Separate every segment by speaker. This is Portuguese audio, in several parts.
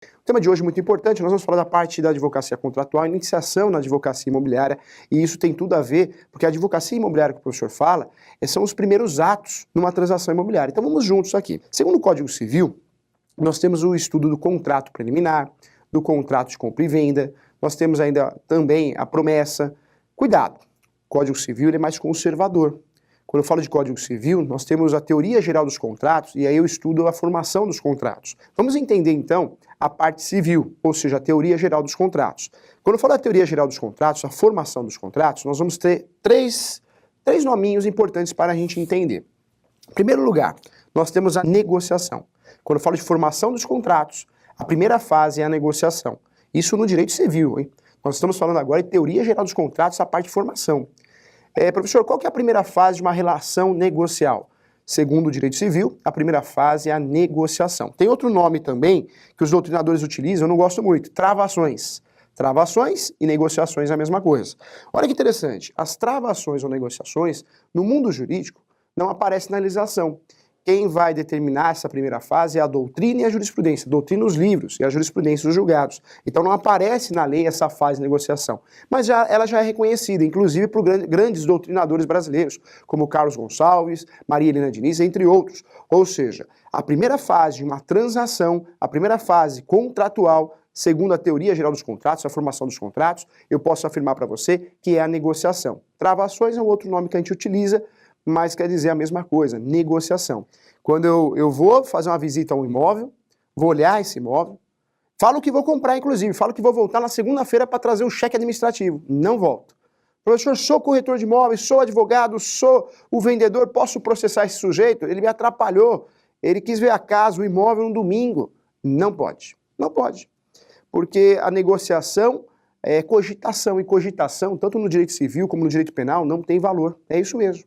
Speaker 1: O tema de hoje é muito importante, nós vamos falar da parte da advocacia contratual, iniciação na advocacia imobiliária, e isso tem tudo a ver, porque a advocacia imobiliária que o professor fala, são os primeiros atos numa transação imobiliária. Então vamos juntos aqui. Segundo o Código Civil, nós temos o estudo do contrato preliminar, do contrato de compra e venda, nós temos ainda também a promessa. Cuidado, o Código Civil é mais conservador. Quando eu falo de Código Civil, nós temos a teoria geral dos contratos e aí eu estudo a formação dos contratos. Vamos entender então a parte civil, ou seja, a teoria geral dos contratos. Quando eu falo da teoria geral dos contratos, a formação dos contratos, nós vamos ter três nominhos importantes para a gente entender. Em primeiro lugar, nós temos a negociação. Quando eu falo de formação dos contratos, a primeira fase é a negociação. Isso no direito civil, hein? Nós estamos falando agora de teoria geral dos contratos, a parte de formação. Professor, qual que é a primeira fase de uma relação negocial? Segundo o direito civil, a primeira fase é a negociação. Tem outro nome também que os doutrinadores utilizam, eu não gosto muito, travações. Travações e negociações é a mesma coisa. Olha que interessante, as travações ou negociações, no mundo jurídico, não aparecem na legislação. Quem vai determinar essa primeira fase é a doutrina e a jurisprudência. Doutrina nos livros e a jurisprudência dos julgados. Então não aparece na lei essa fase de negociação. Mas ela já é reconhecida, inclusive por grandes doutrinadores brasileiros, como Carlos Gonçalves, Maria Helena Diniz, entre outros. Ou seja, a primeira fase de uma transação, a primeira fase contratual, segundo a teoria geral dos contratos, a formação dos contratos, eu posso afirmar para você que é a negociação. Travações é um outro nome que a gente utiliza, mas quer dizer a mesma coisa, negociação. Quando eu vou fazer uma visita a um imóvel, vou olhar esse imóvel, falo que vou comprar, inclusive, falo que vou voltar na segunda-feira para trazer o cheque administrativo. Não volto. Professor, sou corretor de imóveis, sou advogado, sou o vendedor, posso processar esse sujeito? Ele me atrapalhou, ele quis ver a casa, o imóvel no domingo. Não pode, não pode. Porque a negociação é cogitação, e cogitação, tanto no direito civil como no direito penal, não tem valor. É isso mesmo.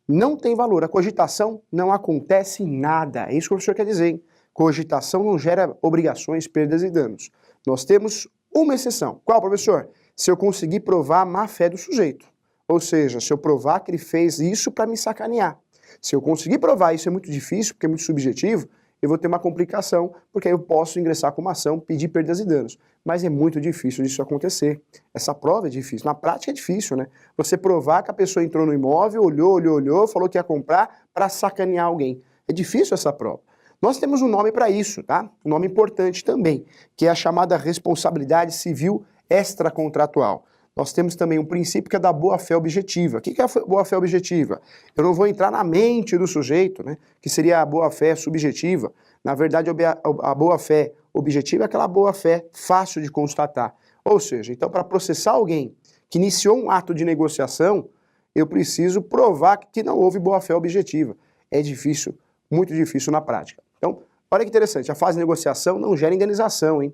Speaker 1: Não tem valor. A cogitação não acontece nada. É isso que o professor quer dizer, hein? Cogitação não gera obrigações, perdas e danos. Nós temos uma exceção. Qual, professor? Se eu conseguir provar a má-fé do sujeito. Ou seja, se eu provar que ele fez isso para me sacanear. Se eu conseguir provar isso, é muito difícil, porque é muito subjetivo, eu vou ter uma complicação, porque aí eu posso ingressar com uma ação, pedir perdas e danos. Mas é muito difícil disso acontecer. Essa prova é difícil. Na prática é difícil, né? Você provar que a pessoa entrou no imóvel, olhou, falou que ia comprar para sacanear alguém. É difícil essa prova. Nós temos um nome para isso, tá? Um nome importante também, que é a chamada responsabilidade civil extracontratual. Nós temos também um princípio que é da boa-fé objetiva. O que é a boa-fé objetiva? Eu não vou entrar na mente do sujeito, né, que seria a boa-fé subjetiva. Na verdade, a boa-fé objetiva é aquela boa-fé fácil de constatar. Ou seja, então para processar alguém que iniciou um ato de negociação, eu preciso provar que não houve boa-fé objetiva. É difícil, muito difícil na prática. Então, olha que interessante, a fase de negociação não gera indenização, hein?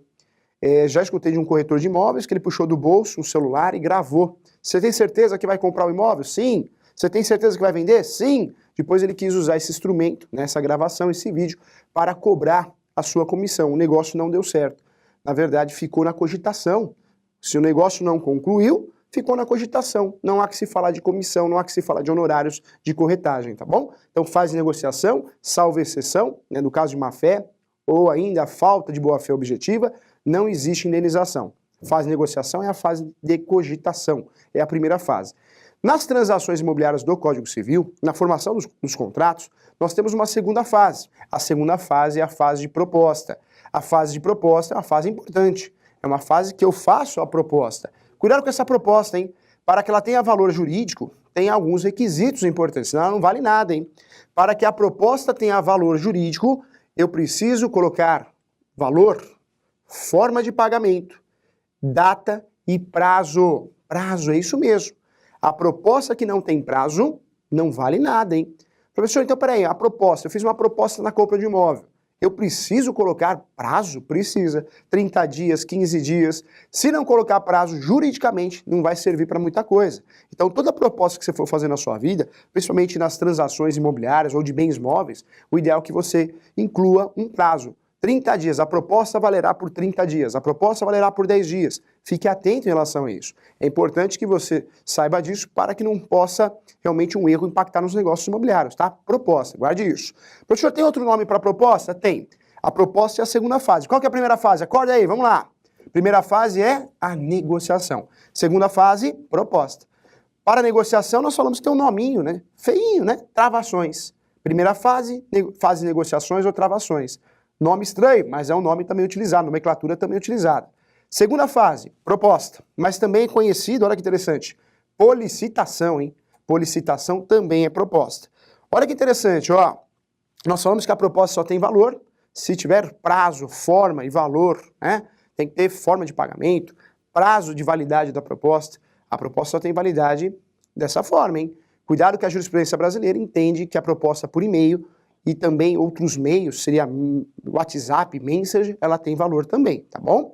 Speaker 1: Já escutei de um corretor de imóveis que ele puxou do bolso um celular e gravou. Você tem certeza que vai comprar o imóvel? Sim. Você tem certeza que vai vender? Sim. Depois ele quis usar esse instrumento, né, essa gravação, esse vídeo, para cobrar a sua comissão. O negócio não deu certo. Na verdade, ficou na cogitação. Se o negócio não concluiu, ficou na cogitação. Não há que se falar de comissão, não há que se falar de honorários de corretagem, tá bom? Então faz negociação, salvo exceção, né, no caso de má-fé, ou ainda a falta de boa-fé objetiva, não existe indenização. Fase de negociação é a fase de cogitação, é a primeira fase. Nas transações imobiliárias do Código Civil, na formação dos contratos, nós temos uma segunda fase. A segunda fase é a fase de proposta. A fase de proposta é uma fase importante. É uma fase que eu faço a proposta. Cuidado com essa proposta, hein? Para que ela tenha valor jurídico, tem alguns requisitos importantes, senão ela não vale nada, hein? Para que a proposta tenha valor jurídico, eu preciso colocar valor, forma de pagamento, data e prazo. Prazo, é isso mesmo. A proposta que não tem prazo não vale nada, hein? Professor, então peraí, a proposta, eu fiz uma proposta na compra de imóvel. Eu preciso colocar prazo? Precisa. 30 dias, 15 dias. Se não colocar prazo juridicamente, não vai servir para muita coisa. Então toda proposta que você for fazer na sua vida, principalmente nas transações imobiliárias ou de bens móveis, o ideal é que você inclua um prazo. 30 dias, a proposta valerá por 30 dias, a proposta valerá por 10 dias. Fique atento em relação a isso. É importante que você saiba disso para que não possa realmente um erro impactar nos negócios imobiliários, tá? Proposta, guarde isso. Professor, tem outro nome para proposta? Tem. A proposta é a segunda fase. Qual que é a primeira fase? Acorda aí, vamos lá. Primeira fase é a negociação. Segunda fase, proposta. Para a negociação, nós falamos que tem um nominho, né? Feinho, né? Travações. Primeira fase, fase de negociações ou travações. Nome estranho, mas é um nome também utilizado, nomenclatura também utilizada. Segunda fase, proposta. Mas também é conhecido, olha que interessante, policitação, hein? Policitação também é proposta. Olha que interessante, ó. Nós falamos que a proposta só tem valor se tiver prazo, forma e valor, né? Tem que ter forma de pagamento, prazo de validade da proposta. A proposta só tem validade dessa forma, hein? Cuidado que a jurisprudência brasileira entende que a proposta por e-mail e também outros meios, seria WhatsApp, Messenger, ela tem valor também, tá bom?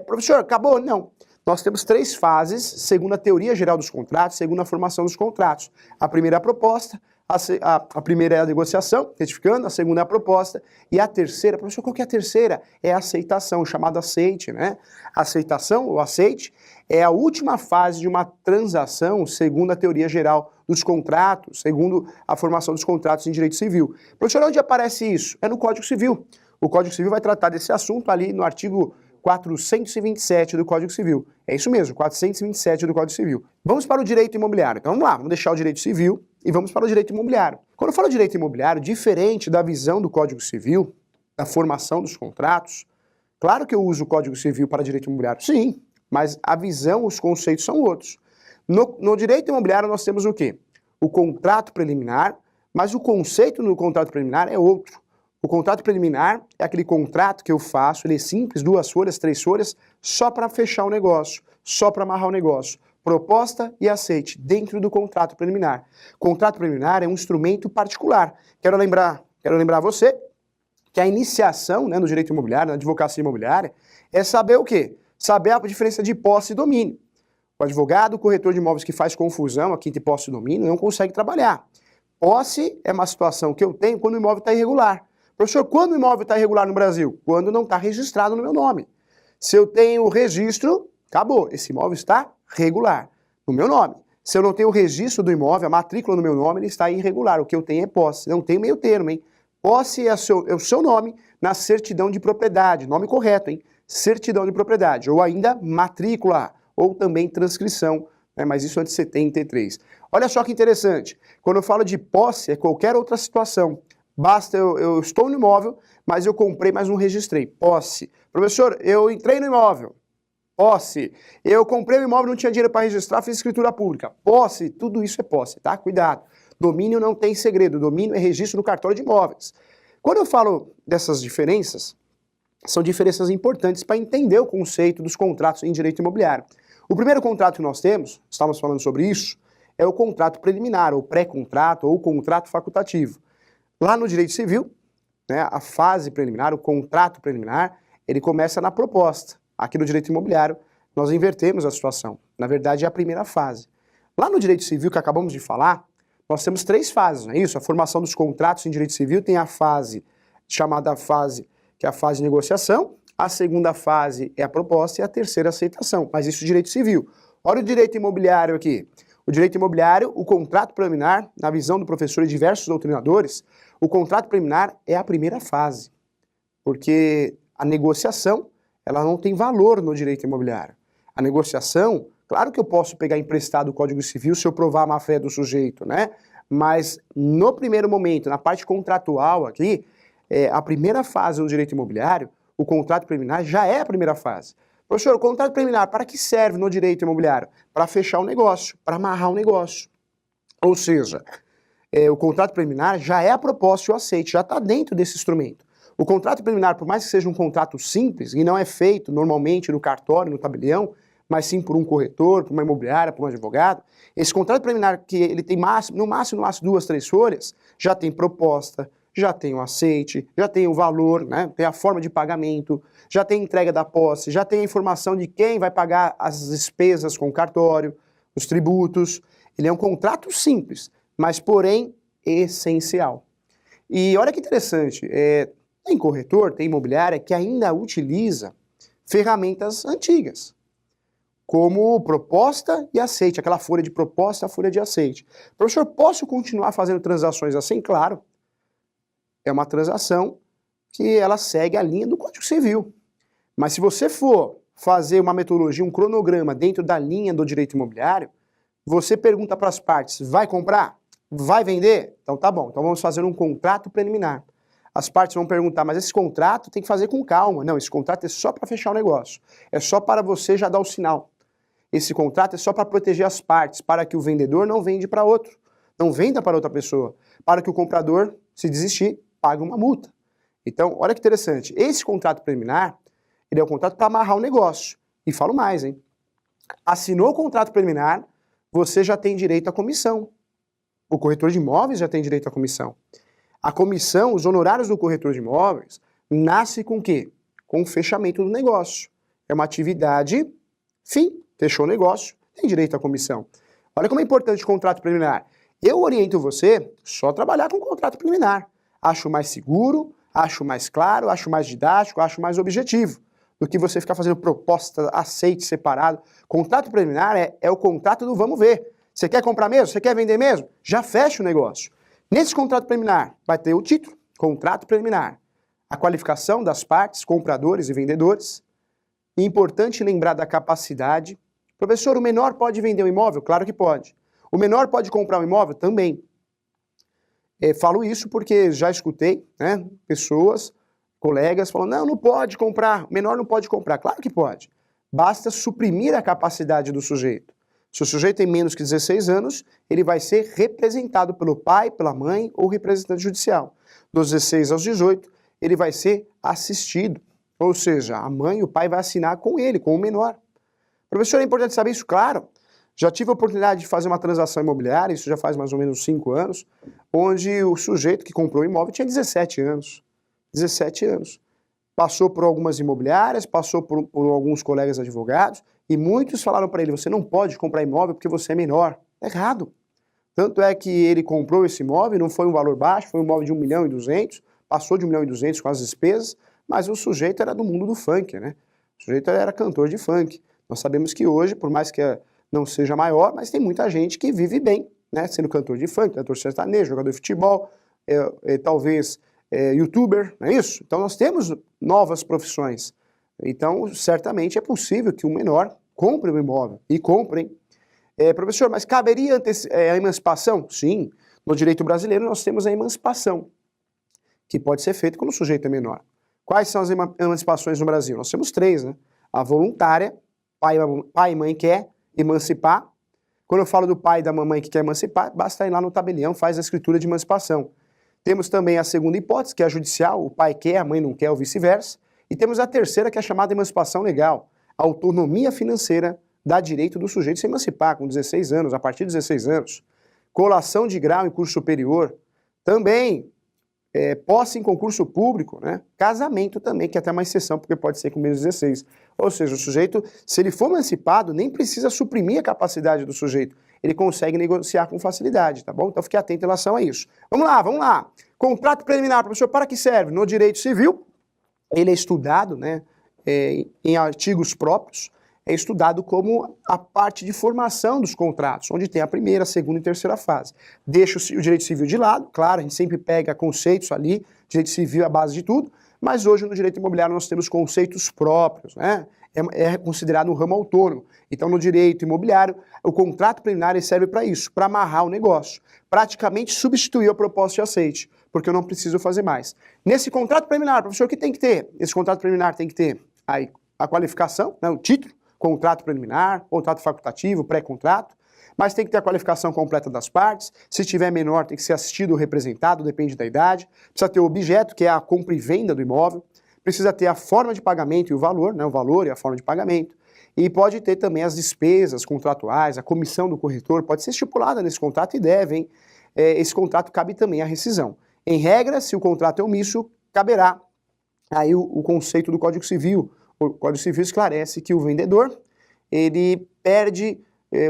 Speaker 1: Professor, acabou? Não. Nós temos 3 fases, segundo a teoria geral dos contratos, segundo a formação dos contratos. A primeira é a proposta, a primeira é a negociação, retificando, a segunda é a proposta, e a terceira, professor, qual que é a terceira? É a aceitação, chamada aceite, né? A aceitação, ou aceite, é a última fase de uma transação, segundo a teoria geral dos contratos, segundo a formação dos contratos em direito civil. Professor, onde aparece isso? É no Código Civil. O Código Civil vai tratar desse assunto ali no artigo 427 do Código Civil. É isso mesmo, 427 do Código Civil. Vamos para o direito imobiliário. Então vamos lá, vamos deixar o direito civil e vamos para o direito imobiliário. Quando eu falo direito imobiliário, diferente da visão do Código Civil, da formação dos contratos, claro que eu uso o Código Civil para direito imobiliário, sim, mas a visão, os conceitos são outros. No direito imobiliário nós temos o quê? O contrato preliminar, mas o conceito no contrato preliminar é outro. O contrato preliminar é aquele contrato que eu faço, ele é simples, 2 folhas, 3 folhas, só para fechar o negócio, só para amarrar o negócio. Proposta e aceite, dentro do contrato preliminar. Contrato preliminar é um instrumento particular. Quero lembrar você que a iniciação, né, no direito imobiliário, na advocacia imobiliária, é saber o quê? Saber a diferença de posse e domínio. O advogado, o corretor de imóveis que faz confusão aqui entre posse e domínio, não consegue trabalhar. Posse é uma situação que eu tenho quando o imóvel está irregular. Professor, quando o imóvel está irregular no Brasil? Quando não está registrado no meu nome. Se eu tenho o registro, acabou, esse imóvel está regular, no meu nome. Se eu não tenho o registro do imóvel, a matrícula no meu nome, ele está irregular. O que eu tenho é posse, não tem meio termo, hein? Posse é o seu nome na certidão de propriedade, nome correto, hein? Certidão de propriedade, ou ainda matrícula, ou também transcrição, né? Mas isso é de 73. Olha só que interessante, quando eu falo de posse, é qualquer outra situação. Basta eu estou no imóvel, mas eu comprei, mas não registrei. Posse. Professor, eu entrei no imóvel. Posse. Eu comprei o imóvel, não tinha dinheiro para registrar, fiz escritura pública. Posse. Tudo isso é posse, tá? Cuidado. Domínio não tem segredo. Domínio é registro no cartório de imóveis. Quando eu falo dessas diferenças, são diferenças importantes para entender o conceito dos contratos em direito imobiliário. O primeiro contrato que nós temos, estávamos falando sobre isso, é o contrato preliminar, ou pré-contrato, ou contrato facultativo. Lá no direito civil, né, a fase preliminar, o contrato preliminar, ele começa na proposta. Aqui no direito imobiliário, nós invertemos a situação. Na verdade, é a primeira fase. Lá no direito civil, que acabamos de falar, nós temos 3 fases, não é isso? A formação dos contratos em direito civil tem a fase, chamada fase, que é a fase de negociação, a segunda fase é a proposta e a terceira a aceitação. Mas isso é direito civil. Olha o direito imobiliário aqui. O direito imobiliário, o contrato preliminar, na visão do professor e diversos doutrinadores, o contrato preliminar é a primeira fase, porque a negociação, ela não tem valor no direito imobiliário. A negociação, claro que eu posso pegar emprestado o Código Civil se eu provar a má-fé do sujeito, né? Mas no primeiro momento, na parte contratual aqui, a primeira fase do direito imobiliário, o contrato preliminar já é a primeira fase. Professor, o contrato preliminar, para que serve no direito imobiliário? Para fechar o negócio, para amarrar o negócio. Ou seja, o contrato preliminar já é a proposta e o aceite, já está dentro desse instrumento. O contrato preliminar, por mais que seja um contrato simples, e não é feito normalmente no cartório, no tabelião, mas sim por um corretor, por uma imobiliária, por um advogado, esse contrato preliminar que ele tem no máximo 2, 3 folhas, já tem proposta, já tem o aceite, já tem o valor, né? Tem a forma de pagamento, já tem entrega da posse, já tem a informação de quem vai pagar as despesas com o cartório, os tributos. Ele é um contrato simples, mas porém essencial. E olha que interessante, tem corretor, tem imobiliária que ainda utiliza ferramentas antigas, como proposta e aceite, aquela folha de proposta, a folha de aceite. Professor, posso continuar fazendo transações assim? Claro. É uma transação que ela segue a linha do Código Civil. Mas se você for fazer uma metodologia, um cronograma dentro da linha do direito imobiliário, você pergunta para as partes, vai comprar? Vai vender? Então tá bom, então vamos fazer um contrato preliminar. As partes vão perguntar, mas esse contrato tem que fazer com calma. Não, esse contrato é só para fechar o negócio. É só para você já dar o sinal. Esse contrato é só para proteger as partes, para que o vendedor não vende para outro, não venda para outra pessoa, para que o comprador, se desistir, pague uma multa. Então, olha que interessante, esse contrato preliminar, ele é o contrato para amarrar o negócio. E falo mais, hein? Assinou o contrato preliminar, você já tem direito à comissão. O corretor de imóveis já tem direito à comissão. A comissão, os honorários do corretor de imóveis, nasce com o quê? Com o fechamento do negócio. É uma atividade, fim, fechou o negócio, tem direito à comissão. Olha como é importante o contrato preliminar. Eu oriento você só trabalhar com o contrato preliminar. Acho mais seguro, acho mais claro, acho mais didático, acho mais objetivo do que você ficar fazendo proposta, aceite separado. Contrato preliminar é o contrato do vamos ver. Você quer comprar mesmo? Você quer vender mesmo? Já fecha o negócio. Nesse contrato preliminar vai ter o título, contrato preliminar, a qualificação das partes, compradores e vendedores. E importante lembrar da capacidade. Professor, o menor pode vender um imóvel? Claro que pode. O menor pode comprar um imóvel? Também. Falo isso porque já escutei, né, pessoas, colegas falando, não pode comprar, o menor não pode comprar. Claro que pode. Basta suprimir a capacidade do sujeito. Se o sujeito tem menos que 16 anos, ele vai ser representado pelo pai, pela mãe ou representante judicial. Dos 16 aos 18, ele vai ser assistido. Ou seja, a mãe e o pai vai assinar com ele, com o menor. Professor, é importante saber isso? Claro. Já tive a oportunidade de fazer uma transação imobiliária, isso já faz mais ou menos 5 anos, onde o sujeito que comprou o imóvel tinha 17 anos. 17 anos. Passou por algumas imobiliárias, passou por alguns colegas advogados, e muitos falaram para ele, você não pode comprar imóvel porque você é menor. Errado. Tanto é que ele comprou esse imóvel, não foi um valor baixo, foi um imóvel de 1.200.000, passou de 1.200.000 com as despesas, mas o sujeito era do mundo do funk, né? O sujeito era cantor de funk. Nós sabemos que hoje, por mais que não seja maior, mas tem muita gente que vive bem, né? Sendo cantor de funk, cantor sertanejo, jogador de futebol, talvez youtuber, não é isso? Então nós temos novas profissões. Então, certamente é possível que um menor compre um imóvel. E comprem. Professor, mas caberia a emancipação? Sim. No direito brasileiro nós temos a emancipação, que pode ser feita quando o sujeito é menor. Quais são as emancipações no Brasil? Nós temos 3, né? A voluntária, pai e mãe quer emancipar. Quando eu falo do pai e da mamãe que quer emancipar, basta ir lá no tabelião, faz a escritura de emancipação. Temos também a segunda hipótese, que é a judicial, o pai quer, a mãe não quer, ou vice-versa. E temos a terceira, que é a chamada emancipação legal. A autonomia financeira dá direito do sujeito se emancipar com 16 anos, a partir de 16 anos. Colação de grau em curso superior. Também, posse em concurso público, né? Casamento também, que é até uma exceção, porque pode ser com menos de 16. Ou seja, o sujeito, se ele for emancipado, nem precisa suprimir a capacidade do sujeito. Ele consegue negociar com facilidade, tá bom? Então fique atento em relação a isso. Vamos lá. Contrato preliminar, professor, para que serve? No direito civil, ele é estudado, né, em artigos próprios, é estudado como a parte de formação dos contratos, onde tem a primeira, segunda e terceira fase. Deixa o direito civil de lado, claro, a gente sempre pega conceitos ali, direito civil é a base de tudo, mas hoje no direito imobiliário nós temos conceitos próprios, né? É considerado um ramo autônomo. Então no direito imobiliário, o contrato preliminar serve para isso, para amarrar o negócio. Praticamente substituir a proposta de aceite, porque eu não preciso fazer mais. Nesse contrato preliminar, professor, o que tem que ter? Esse contrato preliminar tem que ter aí a qualificação, né, o título, contrato preliminar, contrato facultativo, pré-contrato, mas tem que ter a qualificação completa das partes. Se tiver menor, tem que ser assistido ou representado, depende da idade. Precisa ter o objeto, que é a compra e venda do imóvel. Precisa ter a forma de pagamento e o valor, né, o valor e a forma de pagamento. E pode ter também as despesas contratuais, a comissão do corretor, pode ser estipulada nesse contrato e deve, hein? Esse contrato cabe também à rescisão. Em regra, se o contrato é omisso, caberá aí o conceito do Código Civil. O Código Civil esclarece que o vendedor, ele perde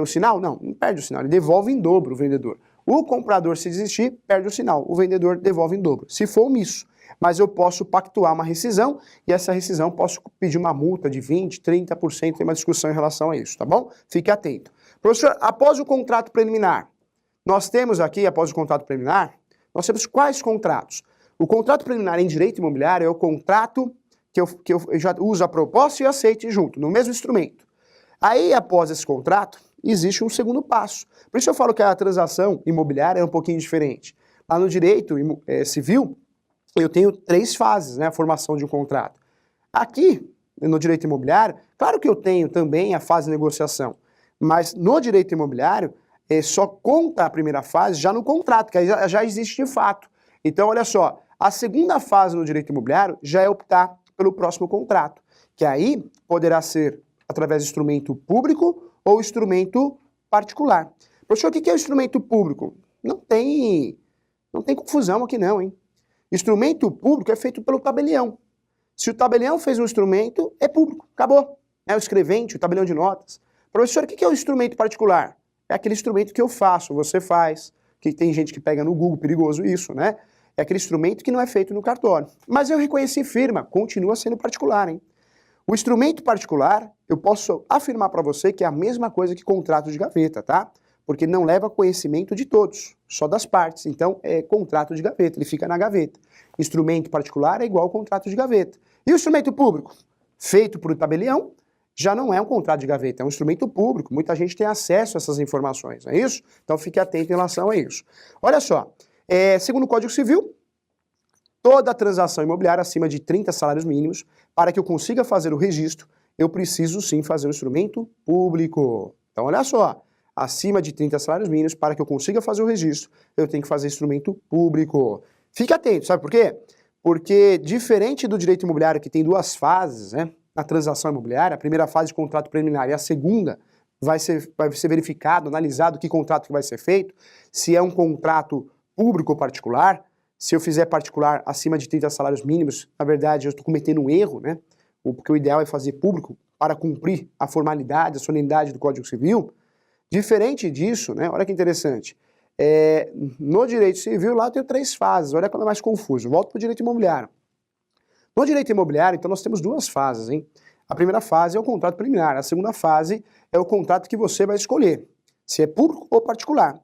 Speaker 1: o sinal? Não perde o sinal, ele devolve em dobro o vendedor. O comprador, se desistir, perde o sinal, o vendedor devolve em dobro, se for omisso. Mas eu posso pactuar uma rescisão e essa rescisão posso pedir uma multa de 20%, 30%, tem uma discussão em relação a isso, tá bom? Fique atento. Professor, após o contrato preliminar, nós temos aqui, após o contrato preliminar, nós temos quais contratos? O contrato preliminar em direito imobiliário é o contrato que eu já uso a proposta e aceite junto, no mesmo instrumento. Aí, após esse contrato, existe um segundo passo. Por isso eu falo que a transação imobiliária é um pouquinho diferente. Lá no direito civil, eu tenho 3 fases, né, a formação de um contrato. Aqui, no direito imobiliário, claro que eu tenho também a fase de negociação, mas no direito imobiliário, só conta a primeira fase já no contrato, que aí já existe de fato. Então, olha só, a segunda fase no direito imobiliário já é optar pelo próximo contrato, que aí poderá ser através de instrumento público ou instrumento particular. Professor, o que é o instrumento público? Não tem confusão aqui não, hein? Instrumento público é feito pelo tabelião. Se o tabelião fez um instrumento, é público, acabou. É o escrevente, o tabelião de notas. Professor, o que é o instrumento particular? É aquele instrumento que eu faço, você faz, que tem gente que pega no Google, perigoso isso, né? É aquele instrumento que não é feito no cartório. Mas eu reconheci firma, continua sendo particular, hein? O instrumento particular, eu posso afirmar para você que é a mesma coisa que contrato de gaveta, tá? Porque não leva conhecimento de todos, só das partes. Então, é contrato de gaveta, ele fica na gaveta. Instrumento particular é igual ao contrato de gaveta. E o instrumento público? Feito por tabelião, já não é um contrato de gaveta, é um instrumento público. Muita gente tem acesso a essas informações, não é isso? Então, fique atento em relação a isso. Olha só, segundo o Código Civil, toda transação imobiliária acima de 30 salários mínimos, para que eu consiga fazer o registro, eu preciso sim fazer um instrumento público. Então, olha só, acima de 30 salários mínimos, para que eu consiga fazer o registro, eu tenho que fazer instrumento público. Fique atento, sabe por quê? Porque, diferente do direito imobiliário, que tem 2 fases, né, na transação imobiliária, a primeira fase de contrato preliminar e a segunda vai ser verificado, analisado que contrato que vai ser feito, se é um contrato público ou particular. Se eu fizer particular acima de 30 salários mínimos, na verdade eu estou cometendo um erro, né? Porque o ideal é fazer público para cumprir a formalidade, a solenidade do Código Civil. Diferente disso, né? Olha que interessante. No direito civil lá eu tenho 3 fases, olha como é mais confuso. Volto para o direito imobiliário. No direito imobiliário, então, nós temos 2 fases, hein? A primeira fase é o contrato preliminar, a segunda fase é o contrato que você vai escolher, se é público ou particular.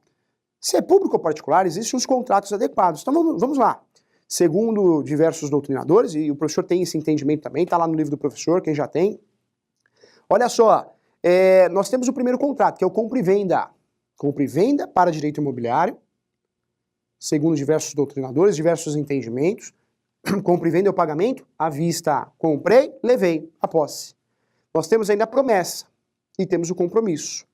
Speaker 1: Se é público ou particular, existem os contratos adequados. Então vamos lá. Segundo diversos doutrinadores, e o professor tem esse entendimento também, está lá no livro do professor, quem já tem. Olha só, nós temos o primeiro contrato, que é o compra e venda. Compra e venda para direito imobiliário, segundo diversos doutrinadores, diversos entendimentos. Compra e venda é o pagamento à vista. Comprei, levei a posse. Nós temos ainda a promessa e temos o compromisso.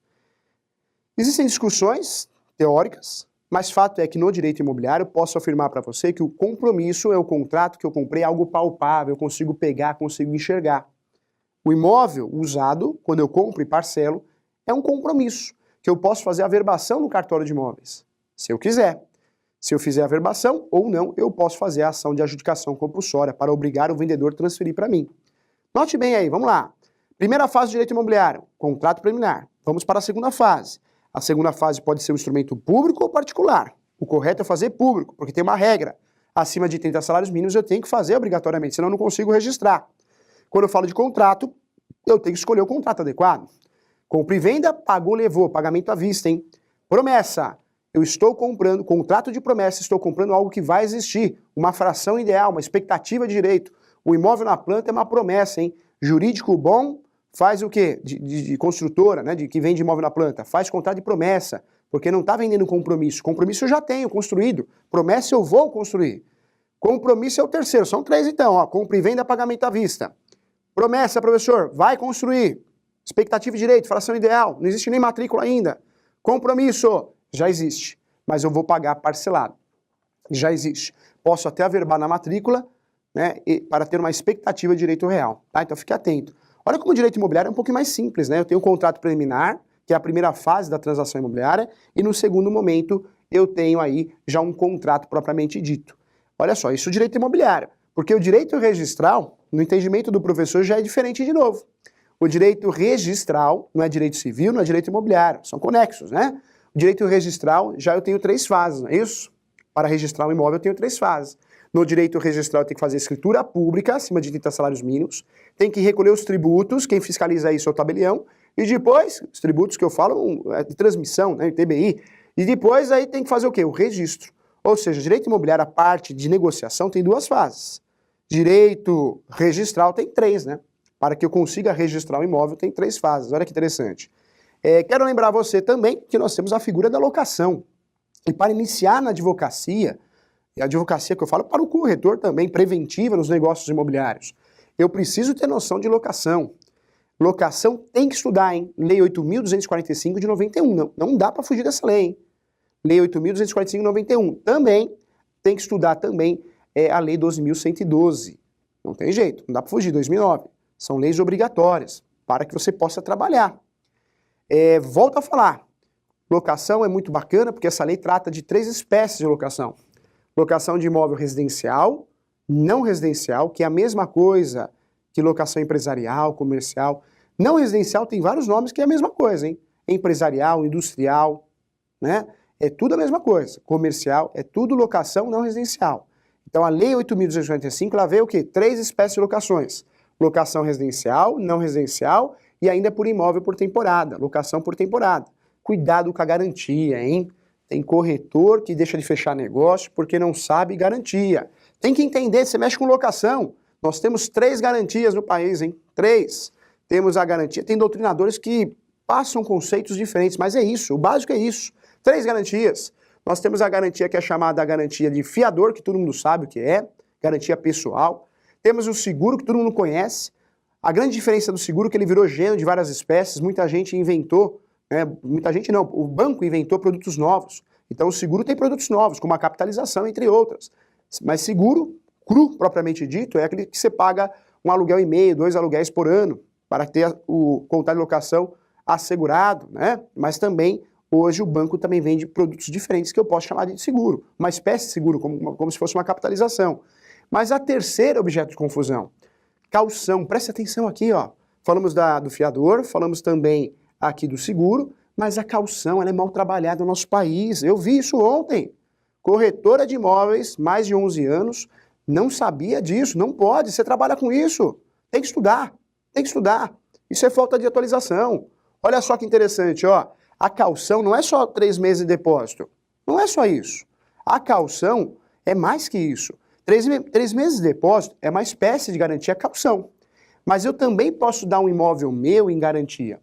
Speaker 1: Existem discussões teóricas, mas fato é que no direito imobiliário posso afirmar para você que o compromisso é o contrato que eu comprei algo palpável, eu consigo pegar, consigo enxergar. O imóvel usado, quando eu compro e parcelo, é um compromisso, que eu posso fazer a averbação no cartório de imóveis, se eu quiser. Se eu fizer a averbação ou não, eu posso fazer a ação de adjudicação compulsória para obrigar o vendedor a transferir para mim. Note bem aí, vamos lá. Primeira fase do direito imobiliário, contrato preliminar. Vamos para a segunda fase. A segunda fase pode ser um instrumento público ou particular. O correto é fazer público, porque tem uma regra. Acima de 30 salários mínimos eu tenho que fazer obrigatoriamente, senão eu não consigo registrar. Quando eu falo de contrato, eu tenho que escolher o contrato adequado. Compra e venda, pagou, levou, pagamento à vista, hein? Promessa. Eu estou comprando, contrato de promessa, estou comprando algo que vai existir, uma fração ideal, uma expectativa de direito. O imóvel na planta é uma promessa, hein? Jurídico bom faz o quê? De construtora, né? Que vende imóvel na planta. Faz contrato de promessa, porque não está vendendo compromisso. Compromisso eu já tenho construído. Promessa eu vou construir. Compromisso é o terceiro. São 3 então, ó. Compra e venda, pagamento à vista. Promessa, professor, vai construir. Expectativa de direito, fração ideal. Não existe nem matrícula ainda. Compromisso. Já existe, mas eu vou pagar parcelado. Já existe. Posso até averbar na matrícula, né, para ter uma expectativa de direito real. Tá? Então fique atento. Olha como o direito imobiliário é um pouco mais simples, né? Eu tenho um contrato preliminar, que é a primeira fase da transação imobiliária, e no segundo momento eu tenho aí já um contrato propriamente dito. Olha só, isso é o direito imobiliário, porque o direito registral, no entendimento do professor, já é diferente de novo. O direito registral não é direito civil, não é direito imobiliário, são conexos, né? O direito registral, já eu tenho 3 fases, não é isso? Para registrar um imóvel eu tenho 3 fases. No direito registral eu tenho que fazer escritura pública, acima de 30 salários mínimos, tem que recolher os tributos, quem fiscaliza isso é o tabelião, e depois, os tributos que eu falo é de transmissão, né, TBI, e depois aí tem que fazer o quê? O registro. Ou seja, direito imobiliário, a parte de negociação, tem duas fases. Direito registral tem três, né? Para que eu consiga registrar o imóvel, tem três fases. Olha que interessante. Quero lembrar você também que nós temos a figura da locação. E para iniciar na advocacia, e a advocacia que eu falo para o corretor também, preventiva nos negócios imobiliários, eu preciso ter noção de locação. Locação tem que estudar, hein? Lei 8.245 de 91. Não dá para fugir dessa lei, hein? Lei 8.245 de 91. Também tem que estudar também a Lei 12.112. Não tem jeito, não dá para fugir, 2009. São leis obrigatórias para que você possa trabalhar. Volto a falar, locação é muito bacana porque essa lei trata de três espécies de locação. Locação de imóvel residencial, não residencial, que é a mesma coisa que locação empresarial, comercial. Não residencial tem vários nomes que é a mesma coisa, hein? Empresarial, industrial, né? É tudo a mesma coisa. Comercial é tudo locação não residencial. Então a Lei 8.245, ela vê o quê? Três espécies de locações. Locação residencial, não residencial e ainda por imóvel por temporada. Locação por temporada. Cuidado com a garantia, hein? Tem corretor que deixa de fechar negócio porque não sabe garantia. Tem que entender, você mexe com locação. Nós temos três garantias no país, hein? Três. Temos a garantia, tem doutrinadores que passam conceitos diferentes, mas é isso, o básico é isso. Três garantias. Nós temos a garantia que é chamada a garantia de fiador, que todo mundo sabe o que é, garantia pessoal. Temos o seguro, que todo mundo conhece. A grande diferença do seguro é que ele virou gênero de várias espécies, muita gente inventou, muita gente não, o banco inventou produtos novos. Então o seguro tem produtos novos, como a capitalização, entre outras. Mas seguro, cru, propriamente dito, é aquele que você paga um aluguel e meio, 2 aluguéis por ano, para ter o contrato de locação assegurado, né? Mas também, hoje, o banco também vende produtos diferentes que eu posso chamar de seguro. Uma espécie de seguro, como se fosse uma capitalização. Mas a terceira objeto de confusão, caução. Preste atenção aqui, ó. Falamos do fiador, falamos também aqui do seguro, mas a caução, ela é mal trabalhada no nosso país. Eu vi isso ontem. Corretora de imóveis, mais de 11 anos, não sabia disso, não pode, você trabalha com isso. Tem que estudar, tem que estudar. Isso é falta de atualização. Olha só que interessante, ó. A caução não é só 3 meses de depósito. Não é só isso. A caução é mais que isso. 3 meses de depósito é uma espécie de garantia caução. Mas eu também posso dar um imóvel meu em garantia.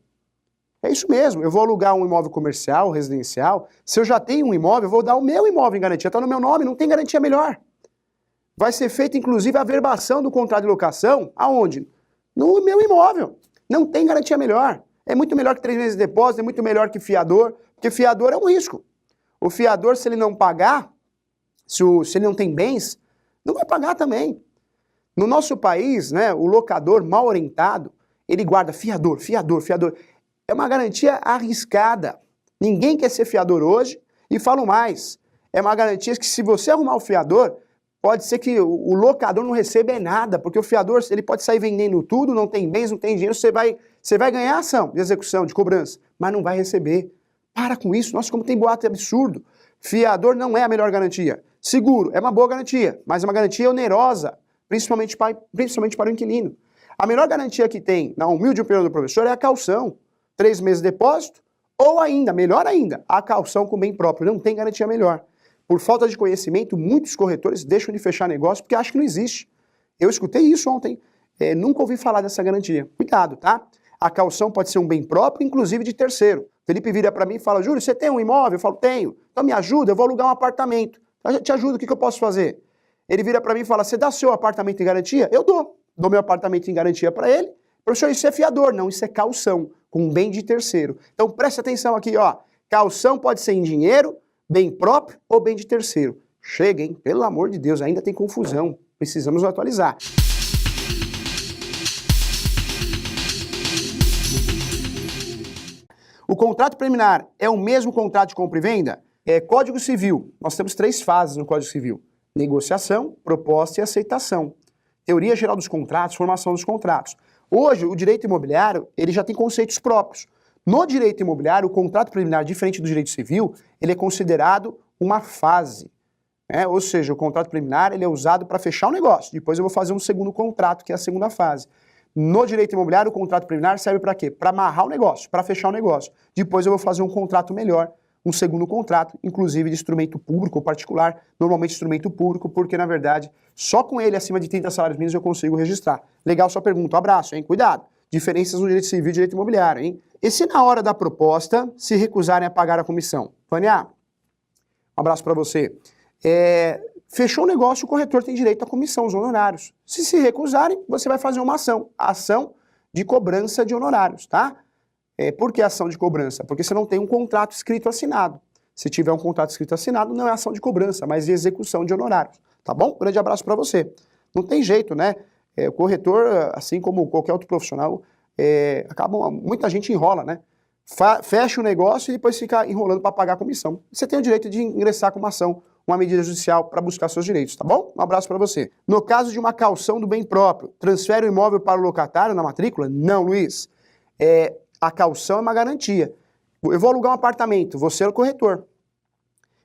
Speaker 1: É isso mesmo, eu vou alugar um imóvel comercial, residencial. Se eu já tenho um imóvel, eu vou dar o meu imóvel em garantia. Está no meu nome, não tem garantia melhor. Vai ser feita, inclusive, a verbação do contrato de locação. Aonde? No meu imóvel. Não tem garantia melhor. É muito melhor que 3 meses de depósito, é muito melhor que fiador, porque fiador é um risco. O fiador, se ele não pagar, se ele não tem bens, não vai pagar também. No nosso país, né, o locador mal orientado, ele guarda fiador, fiador, fiador. É uma garantia arriscada. Ninguém quer ser fiador hoje e falo mais. É uma garantia que se você arrumar o fiador, pode ser que o locador não receba nada, porque o fiador ele pode sair vendendo tudo, não tem bens, não tem dinheiro, você vai ganhar ação de execução, de cobrança, mas não vai receber. Para com isso. Nossa, como tem boato absurdo. Fiador não é a melhor garantia. Seguro é uma boa garantia, mas é uma garantia onerosa, principalmente para o inquilino. A melhor garantia que tem, na humilde opinião do professor, é a caução. 3 meses de depósito, ou ainda, melhor ainda, a caução com bem próprio. Não tem garantia melhor. Por falta de conhecimento, muitos corretores deixam de fechar negócio porque acham que não existe. Eu escutei isso ontem, nunca ouvi falar dessa garantia. Cuidado, tá? A caução pode ser um bem próprio, inclusive de terceiro. Felipe vira para mim e fala, Júlio, você tem um imóvel? Eu falo, tenho. Então me ajuda, eu vou alugar um apartamento. Eu te ajudo, o que eu posso fazer? Ele vira para mim e fala, você dá seu apartamento em garantia? Eu dou. Dou meu apartamento em garantia para ele. Professor, isso é fiador. Não, isso é caução, com bem de terceiro. Então preste atenção aqui, ó. Caução pode ser em dinheiro, bem próprio ou bem de terceiro. Chega, hein? Pelo amor de Deus, ainda tem confusão. Precisamos atualizar. O contrato preliminar é o mesmo contrato de compra e venda? Código Civil. Nós temos 3 fases no Código Civil. Negociação, proposta e aceitação. Teoria geral dos contratos, formação dos contratos. Hoje, o direito imobiliário, ele já tem conceitos próprios. No direito imobiliário, o contrato preliminar, diferente do direito civil, ele é considerado uma fase. Ou seja, o contrato preliminar ele é usado para fechar o negócio. Depois eu vou fazer um segundo contrato, que é a segunda fase. No direito imobiliário, o contrato preliminar serve para quê? Para amarrar o negócio, para fechar o negócio. Depois eu vou fazer um contrato melhor, um segundo contrato, inclusive de instrumento público ou particular, normalmente instrumento público, porque na verdade só com ele acima de 30 salários mínimos eu consigo registrar. Legal sua pergunta, um abraço, hein? Cuidado. Diferenças no direito civil e direito imobiliário, hein? E se na hora da proposta se recusarem a pagar a comissão? Vânia, um abraço para você. Fechou o negócio, o corretor tem direito à comissão, os honorários. Se recusarem, você vai fazer uma ação, a ação de cobrança de honorários, tá? Por que ação de cobrança? Porque você não tem um contrato escrito assinado. Se tiver um contrato escrito assinado, não é ação de cobrança, mas de execução de honorários, tá bom? Grande abraço para você. Não tem jeito, né? O corretor, assim como qualquer outro profissional, muita gente enrola, né? Fecha o negócio e depois fica enrolando para pagar a comissão. Você tem o direito de ingressar com uma ação, uma medida judicial para buscar seus direitos, tá bom? Um abraço para você. No caso de uma caução do bem próprio, transfere o imóvel para o locatário na matrícula? Não, Luiz. A caução é uma garantia. Eu vou alugar um apartamento, você é o corretor.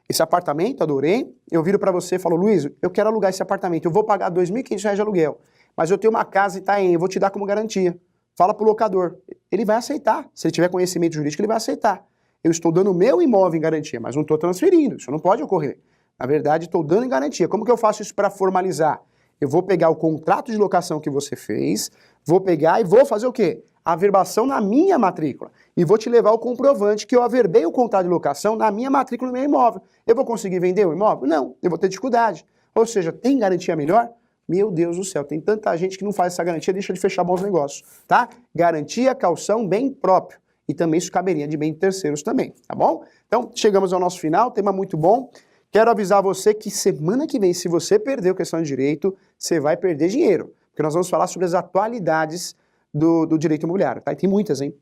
Speaker 1: Esse apartamento, adorei, eu viro para você e falo, Luiz, eu quero alugar esse apartamento, eu vou pagar R$ 2.500 de aluguel, mas eu tenho uma casa em Itaém, eu vou te dar como garantia. Fala para o locador, ele vai aceitar. Se ele tiver conhecimento jurídico, ele vai aceitar. Eu estou dando o meu imóvel em garantia, mas não estou transferindo, isso não pode ocorrer. Na verdade, estou dando em garantia. Como que eu faço isso para formalizar? Eu vou pegar o contrato de locação que você fez, vou pegar e vou fazer o quê? A averbação na minha matrícula. E vou te levar o comprovante que eu averbei o contrato de locação na minha matrícula no meu imóvel. Eu vou conseguir vender o imóvel? Não, eu vou ter dificuldade. Ou seja, tem garantia melhor? Meu Deus do céu, tem tanta gente que não faz essa garantia, deixa de fechar bons negócios, tá? Garantia, caução, bem próprio. E também isso caberia de bem de terceiros também, tá bom? Então, chegamos ao nosso final, tema muito bom. Quero avisar você que semana que vem, se você perdeu questão de direito, você vai perder dinheiro. Porque nós vamos falar sobre as atualidades do direito imobiliário, tá? E tem muitas, hein?